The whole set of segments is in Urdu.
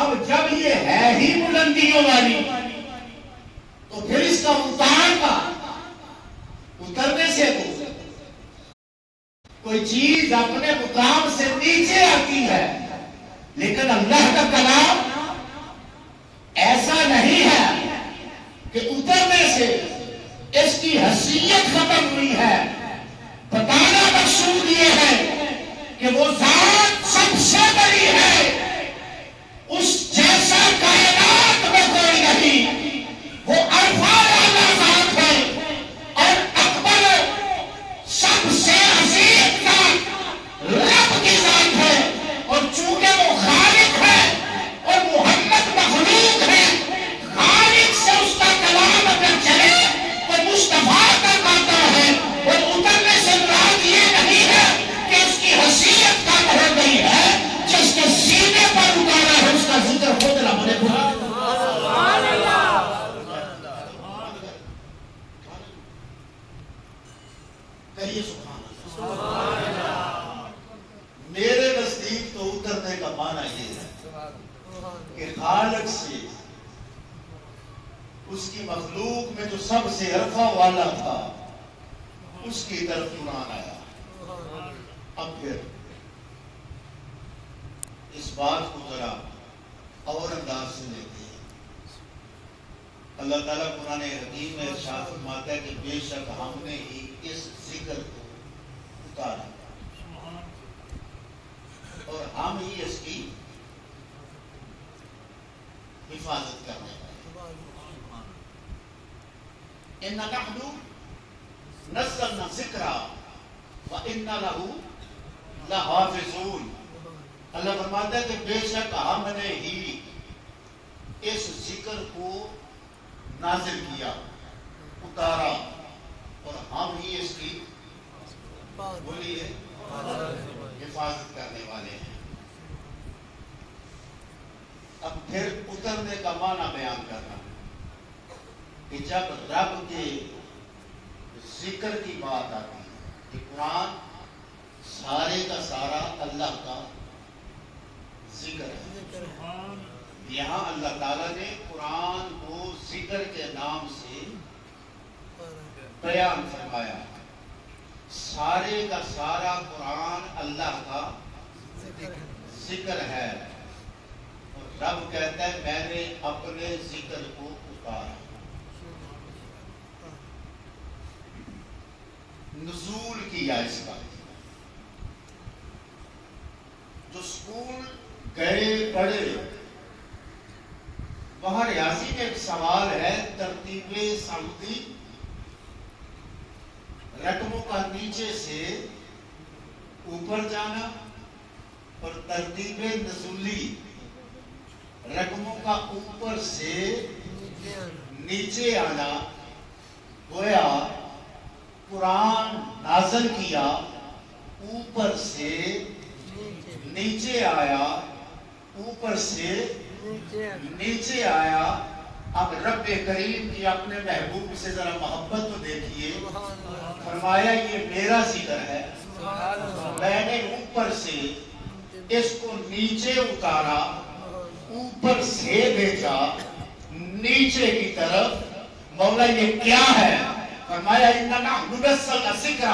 اب جب یہ ہے ہی بلندیوں والی تو پھر اس کا اترنے سے تو کوئی چیز اپنے مقام سے نیچے آتی ہے، لیکن اللہ کا کلام ایسا نہیں ہے کہ اترنے سے اس کی حیثیت ختم ہوئی ہے۔ بتانا مقصود یہ ہے کہ وہ ذات سب سے بڑی ہے، اس جیسا کائنات میں کوئی نہیں، وہ الفا والا ذات ہے اور اکبر سب سے عظیم ذات رب کی ذات ہے، اور چونکہ وہ خالق ہے اور محمد مخلوق ہے، خالق سے اس کا کلام اگر چلے تو مصطفیٰ تک آتا ہے، اور اترنے سے مراد یہ نہیں ہے کہ اس کی حیثیت کم ہو گئی ہے، جس کے سینے پر اتارا ہے اس کا ذکر خود رب نے کہا۔ کہیے سبحان اللہ۔ میرے نزدیک تو اترنے کا معنی یہ ہے کہ خالق سے اس کی مخلوق میں جو سب سے عرفہ والا تھا اس کی طرف قرآن آیا۔ اب پھر اس بات کو ذرا اور انداز سے لیتے ہیں۔ اللہ تعالیٰ قرآن حکیم میں ارشاد فرماتا ہے کہ بے شک ہم نے ہی اس ذکر کو اتارا اور ہم ہی اس کی حفاظت کرنے والے۔ اِنَّا نَحْنُ نَزَّلْنَا الذِّكْرَ وَإِنَّا لَهُ لَحَافِظُونَ۔ اللہ فرماتا ہے کہ بے شک ہم نے ہی اس ذکر کو نازل کیا، اتارا، اور ہم ہی اس کی بولیے حفاظت کرنے والے ہیں۔ اب پھر اترنے کا معنی بیان کرنا کہ جب رب کے ذکر کی بات آتی ہے کہ قرآن سارے کا سارا اللہ کا ذکر ہے، یہاں اللہ تعالیٰ نے قرآن کو ذکر کے نام سے بیان فرمایا۔ سارے کا سارا قرآن اللہ کا ذکر ہے، اور رب کہتا ہے میں نے اپنے ذکر کو اتارا۔ نزول کیا اس کا۔ جو اسکول گئے پڑھے وہاں ریاضی میں ایک سوال ہے، ترتیب سعودی رقموں کا نیچے سے اوپر جانا اور ترتیب نزولی رقموں کا اوپر سے نیچے آنا۔ گویا قرآن نازل کیا، اوپر سے نیچے آیا، اوپر سے نیچے آیا۔ اب رب کریم کی اپنے محبوب سے ذرا محبت تو دیکھیے، فرمایا یہ میرا ذکر ہے، میں نے اوپر سے اس کو نیچے اتارا، اوپر سے بھیجا نیچے کی طرف۔ مولا یہ کیا ہے؟ فرمایا اِنَّا نَحْنُ نَزَّلْنَا الذِّكْرَ،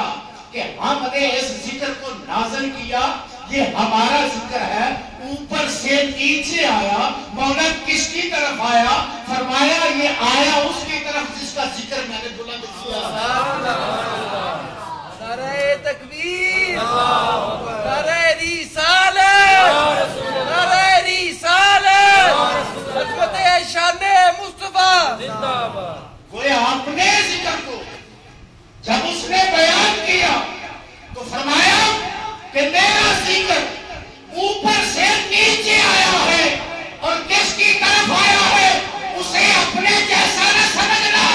کہ ہم نے اس ذکر کو نازل کیا، یہ ہمارا ذکر ہے، اوپر سے نیچے آیا۔ مولا کس کی طرف آیا؟ فرمایا یہ آیا اس کی طرف جس کا ذکر میں نے بلند کیا۔ نعرہ تکبیر، نعرہ رسالت، نعرہ رسالت، خدمت شان مصطفیٰ۔ گویا اپنے ذکر کو جب اس نے بیان کیا تو فرمایا کہ میرا ذکر اوپر سے نیچے آیا ہے، اور کس کی طرف آیا ہے؟ اسے اپنے جیسا نہ سمجھنا،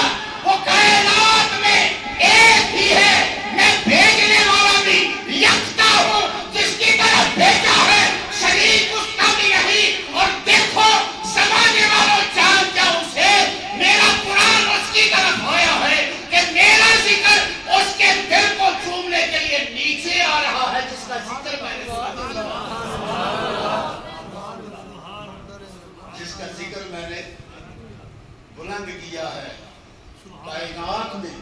وہ کائنات میں ایک ہی ہے، میں بھیجنے والا بھی یکتا ہوں، جس کی طرف بھیجا ہے شریک کائنات میں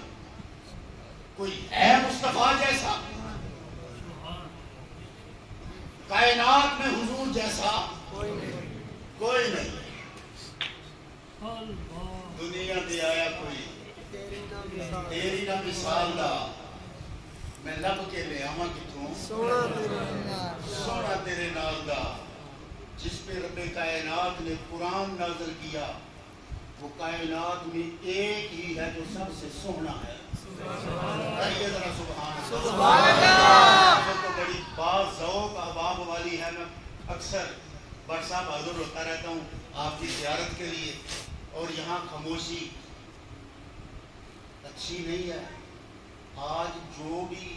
کوئی ہے مصطفیٰ جیسا؟ کائنات میں حضور جیسا کوئی نہیں. دنیا دے آیا کوئی تیری نہ مثال دا میں لب کے لے آواں کتوں سونا تیرے نال دا. جس پہ رب کائنات نے قرآن نازل کیا وہ کائنات میں ایک ہی ہے جو سب سے سونا ہے. ذرا سبحان اللہ. تو بڑی باز ذوق احباب والی ہے. میں اکثر بٹ صاحب حاضر ہوتا رہتا ہوں آپ کی زیارت کے لیے اور یہاں خاموشی اچھی نہیں ہے. آج جو بھی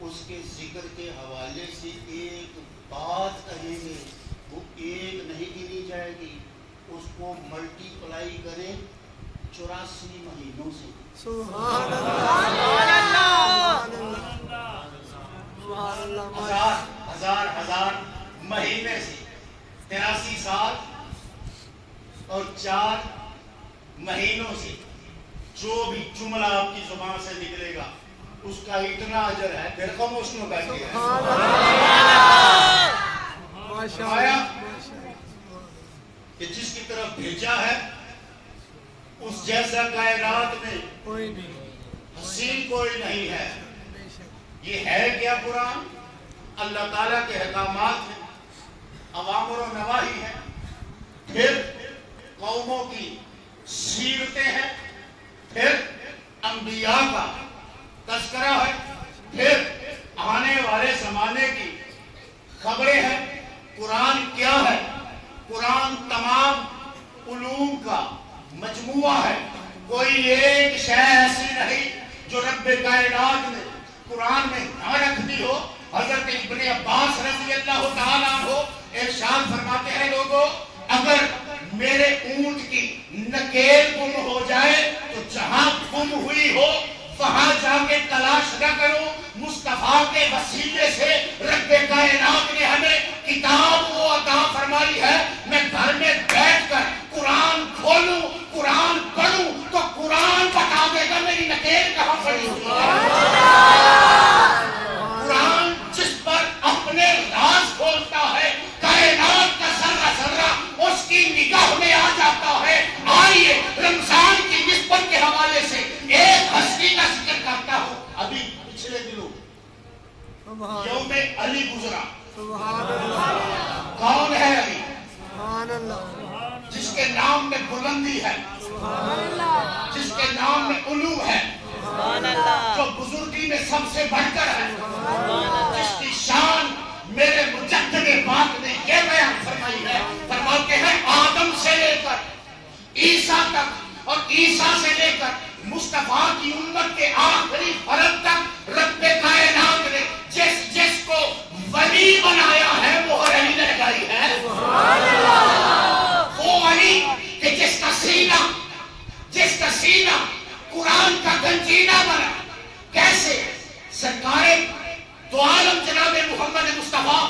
اس کے ذکر کے حوالے سے ایک بات کہیں گے وہ ایک نہیں گنی جائے گی. اس کو ملٹی پلائی کریں 84 مہینوں سے. سبحان اللہ. ہزار مہینے سے 83 سال اور 4 مہینوں سے جو بھی جملہ آپ کی زبان سے نکلے گا اس کا اتنا اجر ہے. پھر خاموش نہ بیٹھیے. آیا کہ جس کی طرف بھیجا ہے اس جیسا کائنات میں حسین کوئی نہیں ہے. یہ ہے کیا قرآن؟ اللہ تعالیٰ کے احکامات ہیں, اوامر و نواہی ہیں, پھر قوموں کی سیرتیں ہیں, پھر انبیاء کا تذکرہ ہے, پھر آنے والے زمانے کی خبریں ہیں. قرآن کیا ہے؟ قرآن تمام علوم کا مجموعہ ہے. کوئی ایک شے ایسی نہیں جو رب کائنات نے قرآن میں نہ رکھ دی ہو. حضرت ابن عباس رضی اللہ تعالیٰ عنہ ارشاد فرماتے ہیں لوگوں اگر میرے اونٹ کی نکیل گم ہو جائے تو جہاں گم ہوئی ہو وہاں جا کے تلاش نہ کرو. مصطفیٰ کے وسیلے سے رب کائنات نے ہمیں کتاب وہ عطا فرمائی ہے. میں گھر میں بیٹھ کر قرآن کھولوں, قرآن پڑھوں تو قرآن بتا دے گا میری نکیل کہاں پڑی ہوئی ہے. قرآن جس پر اپنے راز کھولتا ہے کائنات کا ذرہ ذرہ اس کی نگاہ میں آ جاتا ہے. آئیے رمضان کی نسبت کے حوالے سے ایک ہستی کا ذکر کرتا ہوں. ابھی پچھلے دنوں یوم علی گزرا. کون ہے علی؟ جس کے نام میں بلندی ہے, جس کے نام میں علو ہے, جو بزرگی میں سب سے بڑھ کر ہے, جس کی شان میرے مجدد پاک نے یہ بیان فرمائی ہے. فرماتے ہیں آدم سے لے کر عیسیٰ تک اور عیسیٰ سے لے کر مصطفیٰ کی امت کے آخری فرد تک رب کائنات نے جس جس کو ولی بنایا ہے وہ علی نے لگائی ہے. وہ علی کہ جس کا سینہ قرآن کا گنجینہ بنا. کیسے؟ سرکار دو عالم جناب محمد مصطفیٰ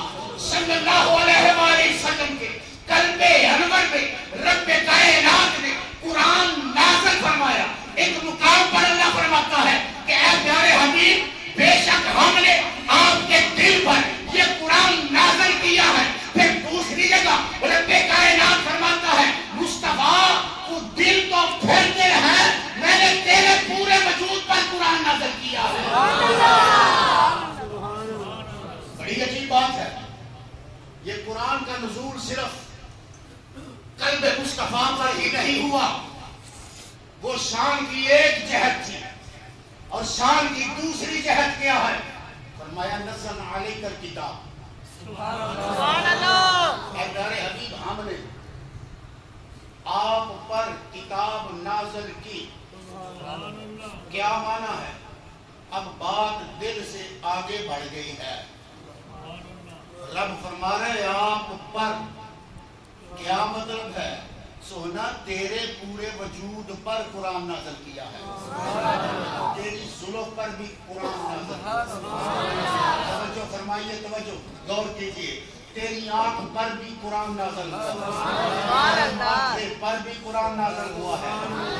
صلی اللہ علیہ وآلہ وسلم کے قلب انور میں رب کائنات نے قرآن نازل فرمایا. ایک مقام پر اللہ فرماتا ہے کہ اے پیارے حبیب بے شک ہم نے آپ کے دل پر یہ قرآن نازل کیا ہے. پھر دوسری جگہ رب کائنات فرماتا ہے مصطفیٰ تو دل تو پھر دل ہے, میں نے تیرے پورے وجود پر قرآن نازل کیا ہے. بڑی عجیب بات ہے. یہ قرآن کا نزول صرف قلب مصطفیٰ پر ہی نہیں ہوا. وہ شان کی ایک جہت تھی اور شان کی دوسری جہت کیا ہے؟ فرمایا نزل علیک الکتاب. سبحان اللہ. اے پیارے حبیب ہم نے آپ پر کتاب نازل کی. کیا معنی ہے؟ اب بات دل سے آگے بڑھ گئی ہے. رب فرما رہے آپ پر, کیا مطلب ہے؟ سونا تیرے پورے وجود پر قرآن نازل کیا ہے. تیری زلف پر بھی قرآن نازل. توجہ فرمائیے, توجہ غور کیجئے. تیری آنکھ پر بھی قرآن نازل ہوا سبحان اللہ ہے، پر بھی قرآن نازل ہوا ہے،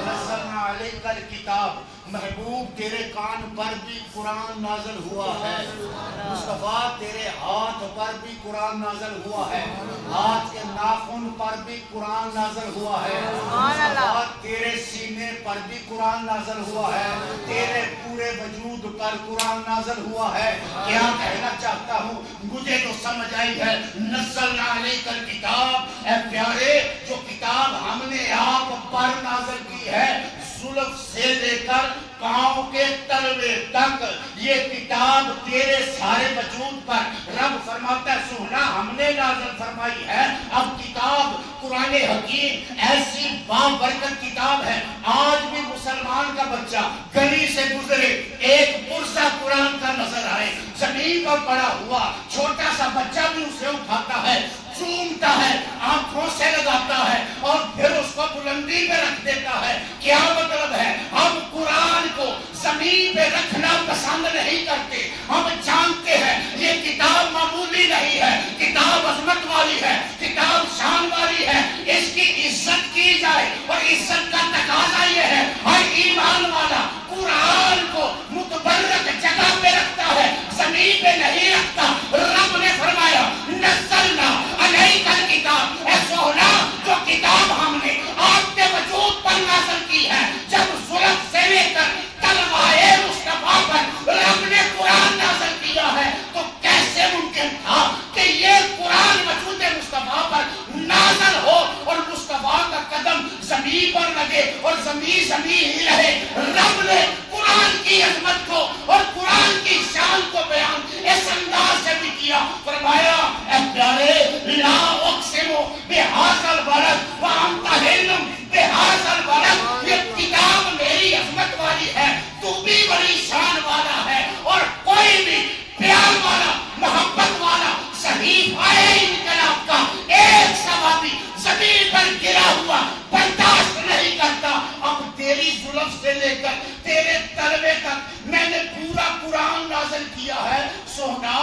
نزلنا علیک الکتاب، محبوب تیرے کان پر بھی قرآن نازل ہوا ہے، مصطفیٰ تیرے ہاتھ پر بھی قرآن نازل ہوا ہے، ہاتھ کے ناخن پر بھی قرآن نازل ہوا ہے، مصطفیٰ تیرے سینے پر بھی قرآن نازل ہوا ہے، تیرے پورے وجود پر قرآن نازل ہوا ہے۔ کیا کہنا چاہتا ہوں، مجھے تو سمجھ آئی ہے، نزلنا علیک الکتاب، اے پیارے جو کتاب ہم نے آپ پر نازل کی ہے، زلف سے لے کر پاؤں کے تلوے تک، یہ کتاب تیرے سارے وجود پر رب فرماتا ہے سونا ہم نے نازل فرمائی ہے۔ اب کتاب قرآن حکیم ایسی بابرکت کتاب ہے، آج بھی مسلمان کا بچہ گلی سے گزرے ایک پرزہ قرآن کا نظر آئے، زمین پر پڑا ہوا چھوٹا سا بچہ بھی اسے اٹھاتا ہے، چومتا ہے، آنکھوں سے لگاتا ہے اور پھر اس کو بلندی پہ رکھ دیتا ہے۔ کیا مطلب ہے؟ ہم قرآن کو زمین پہ رکھنا پسند نہیں کرتے، ہم جانتے ہیں یہ کتاب معمولی نہیں ہے، کتاب عظمت والی ہے، کتاب شان والی ہے، اس کی عزت کی جائے اور عزت کا تقاضا یہ ہے ہر ایمان والا قرآن کو متبرک جگہ پہ رکھتا ہے، زمین پہ نہیں رکھتا۔ رب نے فرمایا نزلنا علیک الکتاب، اے سونا جو کتاب ہم نے آپ کے وجود پر نازل کی ہے، جب زلف سے لے کر تلوائے مصطفیٰ پر رب نے قرآن نازل کیا ہے تو کیسے ممکن تھا کہ یہ قرآن وجود مصطفیٰ پر نازل ہو اور مصطفیٰ کا قدم زمین پر لگے اور زمین ہی رہے۔ رب نے قرآن کی عظمت کو اور قرآن کی شان کو بیان اس انداز سے بھی کیا، فرمایا اے پیارے لا اقسم بہذا البلد وانت حل بہذا البلد، یہ کتاب میری عظمت والی ہے، تو بھی بڑی شان والا ہے اور کوئی بھی پیار والا محبت والا صحیفہ انقلاب کا ایک صحابی زمین پر گرا ہوا برداشت نہیں کرتا۔ اب تیری زلف سے لے کر تیرے تلوے تک میں نے پورا قرآن نازل کیا ہے، سونا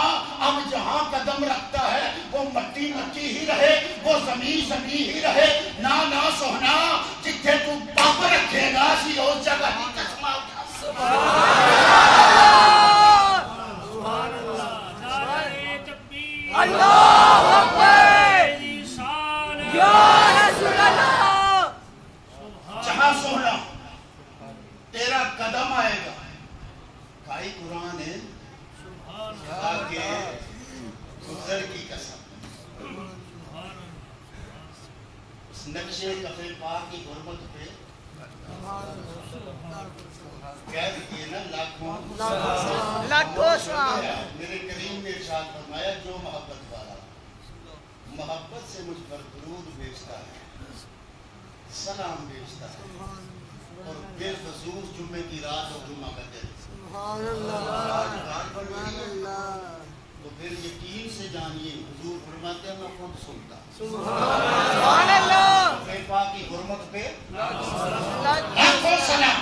اب جہاں قدم رکھتا ہے وہ مٹی مٹی ہی رہے، وہ زمین ہی رہے، نہ سونا جتھے تو پاپ رکھے گا سی اس جگہ کی قسمہ اٹھا۔ اللہ اکبر یا رسول اللہ، جہاں سونا تیرا قدم آئے گا، بھائی قرآن ہے آگے گزر کی قسم، اس نقشے کفے پاک کی غربت پہ قید کیے نا لاکھوں میرے کریم نے ارشاد فرمایا جو محبت والا محبت سے مجھ پر درود بھیجتا ہے، سلام بھیجتا ہے اور بے خصوص جمعے کی رات اور جمعہ کا دن تو پھر یقین سے جانیے حضور فرماتے ہیں میں خود سنتا سبحان اللہ، کفے پاک کی حرمت پہ لاکھوں سلام۔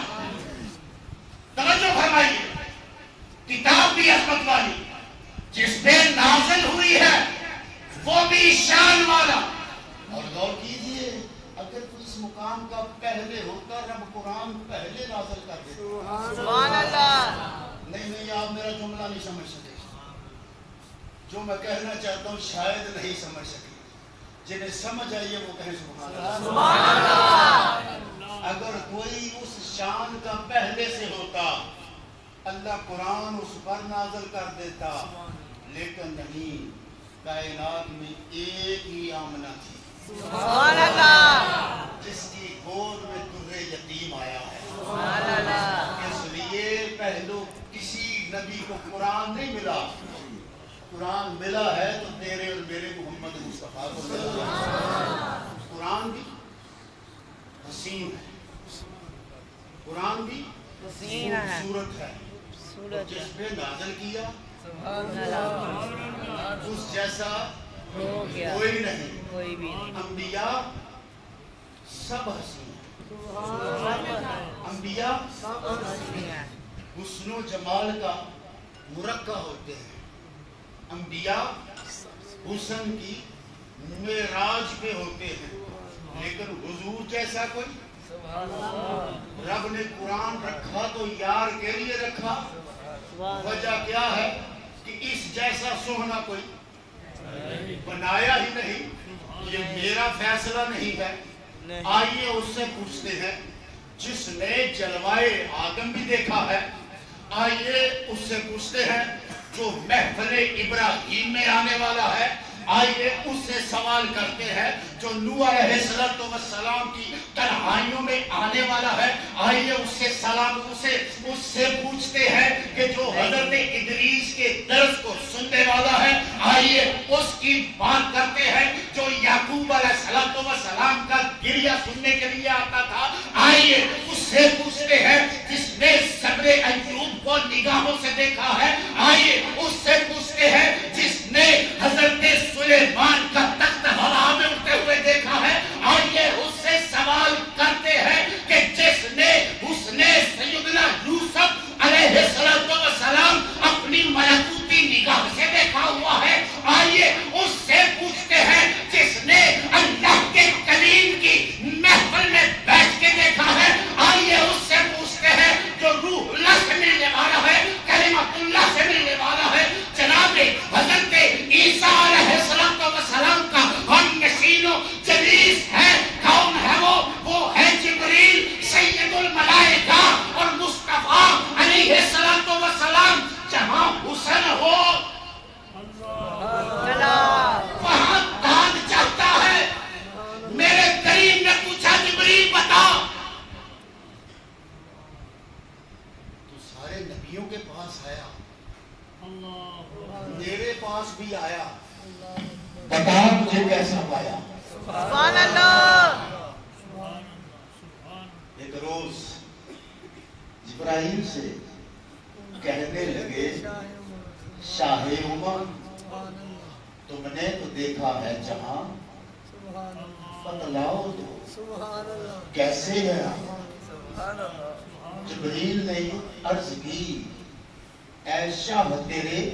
توجہ فرمائیے، کتاب بھی عظمت والی جس پہ نازل ہوئی ہے وہ بھی شان والا، اور غور کیجئے اگر کوئی اس مقام کا پہلے ہوتا رب قرآن پہلے نازل کر دیتا۔ سبحان اللہ، نہیں آپ میرا جملہ نہیں سمجھ سکے، جو میں کہنا چاہتا ہوں شاید نہیں سمجھ سکے، جنہیں سمجھ آئیے وہ کہیں سبحان اللہ۔ سبحان اللہ، اگر کوئی اس شان کا پہلے سے ہوتا اللہ قرآن اس پر نازل کر دیتا، لیکن نہیں، کائنات میں ایک ہی آمنہ تھی سبحان اللہ، جس کی گود میں در یتیم آیا ہے، سبحان اللہ، اس لیے پہلو کسی نبی کو قرآن نہیں ملا، قرآن ملا ہے تو تیرے اور میرے محمد مصطفیٰ کو ملا ہے۔ قرآن بھی حسین ہے، قرآن بھی حسین ہے، خوبصورت ہے، جس پہ نازل کیا سبحان اللہ، اس جیسا ہو گیا کوئی نہیں۔ کوئی بھی نہیں، انبیاء سب حسین ہیں، سبحان اللہ، انبیاء حسین ہے، حسن و جمال کا مرقع ہوتے ہیں، انبیاء حسن کی معراج پہ ہوتے ہیں، لیکن حضور جیسا کوئی رب نے قرآن رکھا تو یار کے لیے رکھا، وجہ کیا ہے کہ اس جیسا سوہنا کوئی بنایا ہی نہیں، یہ میرا فیصلہ نہیں ہے۔ آئیے اس سے پوچھتے ہیں جس نے جلوائے آدم بھی دیکھا ہے، آئیے اس سے پوچھتے ہیں جو محفل ابراہیم میں آنے والا ہے، آئیے اس سے سوال کرتے ہیں جو نوح علیہ السلام کی تنہائیوں میں آنے والا ہے، آئیے اس سے پوچھتے ہیں کہ جو حضرت ادریس کے درس کو سننے والا ہے، آئیے اس کی بات کرتے ہیں جو یعقوب علیہ السلام کا گریہ سننے کے لیے آتا تھا، آئیے اس سے پوچھتے ہیں جس نے صبر ایوب کو نگاہوں سے دیکھا ہے، آئیے اس سے پوچھتے ہیں جس نے حضرت سلیمان کا تخت ہوا میں اٹھتے ہوئے دیکھا ہے، آئیے اس سے سوال کرتے ہیں کہ جس نے سیدنا یوسف علیہ السلام اپنی ملکوتی نگاہ سے دیکھا ہوا ہے، آئیے اس سے پوچھتے ہیں جس نے اللہ کے کلیم کی محفل میں بیٹھ کے دیکھا ہے، آئیے اس سے پوچھتے ہیں جو روح اللہ سے ملنے والا ہے، کلمت اللہ سے ملنے والا ہے، جناب حضرت عیسیٰ علیہ السلام کا ہم نشین و جلیس ہے، کون ہے وہ ہے جبریل سید الملائکہ اور مصطفیٰ علیہ السلام، جہاں حسن ہو وہاں داد چاہتا ہے۔ میرے کریم نے پوچھا جبریل بتا، تو سارے نبیوں کے پاس آیا، میرے پاس بھی آیا، بتا مجھے کیسا پایا؟ سبحان اللہ۔ ایک روز جبرائیل سے کہنے لگے شاہ امم تم نے تو دیکھا ہے جہاں، بتلاؤ تو کیسے ہے؟ جبریل نے عرض کی اے شاہ تیرے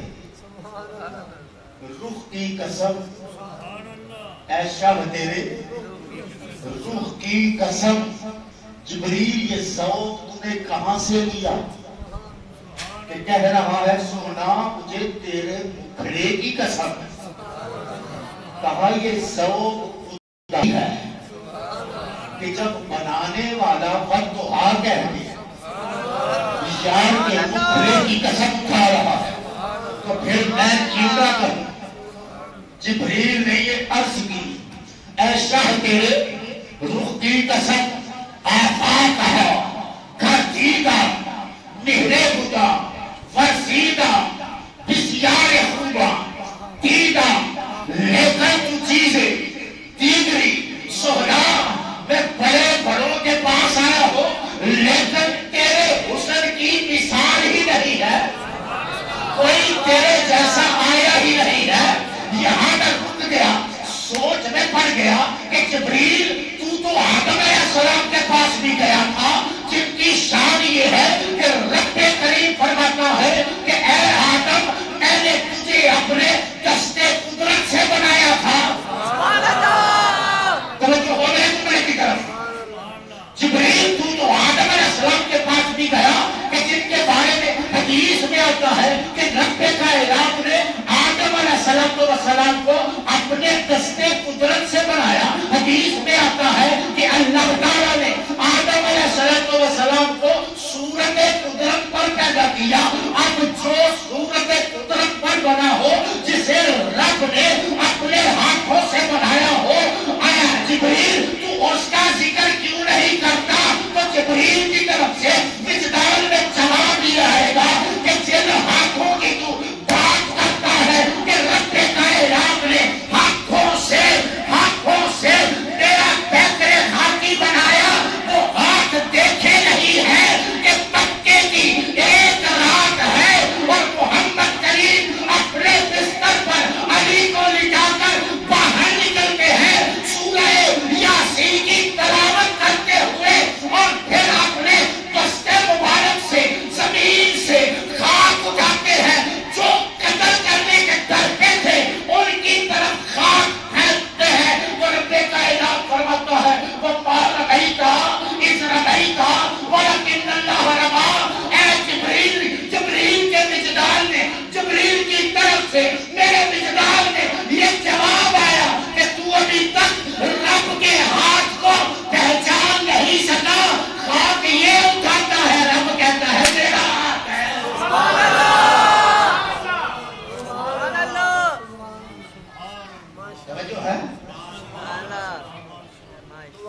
رخ کی قسم، اے شاہ تیرے رخ کی قسم، جبریل یہ ذوق تو نے کہاں سے لیا کہ کہہ رہا ہے سونا مجھے تیرے مکھڑے کی قسم؟ کہا یہ ذوق خدا ہے کہ جب بنانے والا والدہا کہہ دیا یار کے مکھڑے کی قسم کھا رہا ہے تو پھر میں کیوں کروں؟ جبریل نے یہ عرض کی اے شاہ تیرے رخ کی قسم، آفاق ہے گردیدہ مہرے بدا ورسیدہ بسیار خوبہ دیدہ، لیکن تو چیزیں دیگری سہنا میں بڑے بڑوں کے پاس آیا ہو، لیکن تیرے حسن کی مثال ہی نہیں ہے، کوئی تیرے جیسا آیا ہی نہیں ہے۔ یہاں میں رک گیا، سوچ میں پڑ گیا کہ جبریل تو آدم علیہ السلام کے پاس بھی گیا تھا، جن کی شان یہ ہے کہ رب کریم فرماتا ہے کہ اے آدم میں نے تجھے اپنے دستے قدرت سے بنایا تھا۔ توجہ ہو رہے تمہیں کی طرف، جبریل تو آدم علیہ السلام کے پاس بھی گیا کہ جن کے بارے میں حدیث میں آتا ہے کہ رب کائنات نے آدم علیہ السلام کو اپنے دستے قدرت سے بنایا۔ حدیث میں آتا ہے کہ اللہ تعالیٰ نے آدم علیہ السلام کو صورت قدرت پر پیدا کیا۔ اب جو صورت قدرت پر بنا ہو، جسے رب نے اپنے ہاتھوں سے بنایا ہو، آیا جبریل تو اس کا ذکر کیوں نہیں کرتا؟ تو جبریل کی طرف سے وجدان میں جواب یہ آئے گا کہ جن ہاتھوں کی تو بات کرتا ہے کہ رب کائنات نے ہاتھوں سے تیرا بہتر خاکی بنایا، وہ ہاتھ دیکھے نہیں ہے کہ پکے کی ایک رات ہے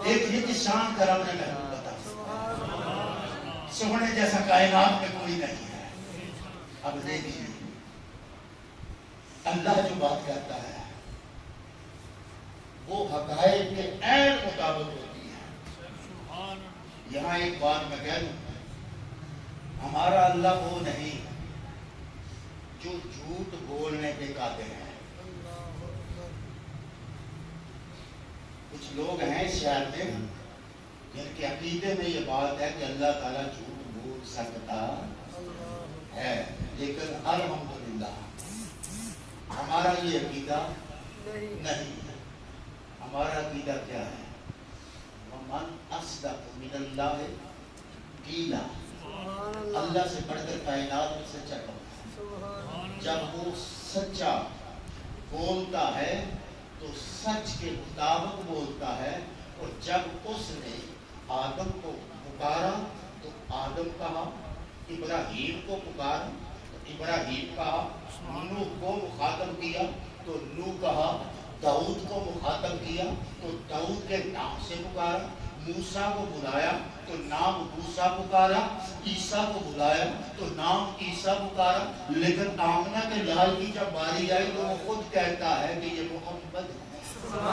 ایک ہی شان کا رب نے محبوب بتا سونے جیسا کائنات میں کوئی نہیں ہے. اب دیکھیے اللہ جو بات کرتا ہے وہ حقائق کے عین مطابق ہوتی ہے. یہاں ایک بات میں کہہ دوں، ہمارا اللہ وہ نہیں جو جھوٹ بولنے پہ قادر ہے. کچھ لوگ ہیں شہر میں جن کے عقیدے میں یہ بات ہے کہ اللہ تعالیٰ جھوٹ بول سکتا ہے، لیکن الحمدللہ ہمارا یہ عقیدہ نہیں. ہمارا عقیدہ کیا ہے؟ وَمَنْ أَصْدَقُ مِنَ اللَّهِ قِيلًا، اللہ سے بڑھ کر کائنات میں سچا کہتا ہے. جب وہ سچا بولتا ہے تو سچ کے مطابق بولتا ہے. اور جب اس نے آدم کو پکارا تو آدم کہا، ابراہیم کو پکارا تو ابراہیم کہا، نوح کو مخاطب کیا تو نوح کہا، داؤد کو مخاطب کیا تو داؤد کے نام سے پکارا، موسیٰ کو بلایا تو نام موسیٰ پکارا، عیسیٰ کو بلایا تو نام عیسیٰ پکارا. لیکن آمنہ کے لال کی جب باری آئی تو وہ خود کہتا ہے کہ یہ محمد ہے.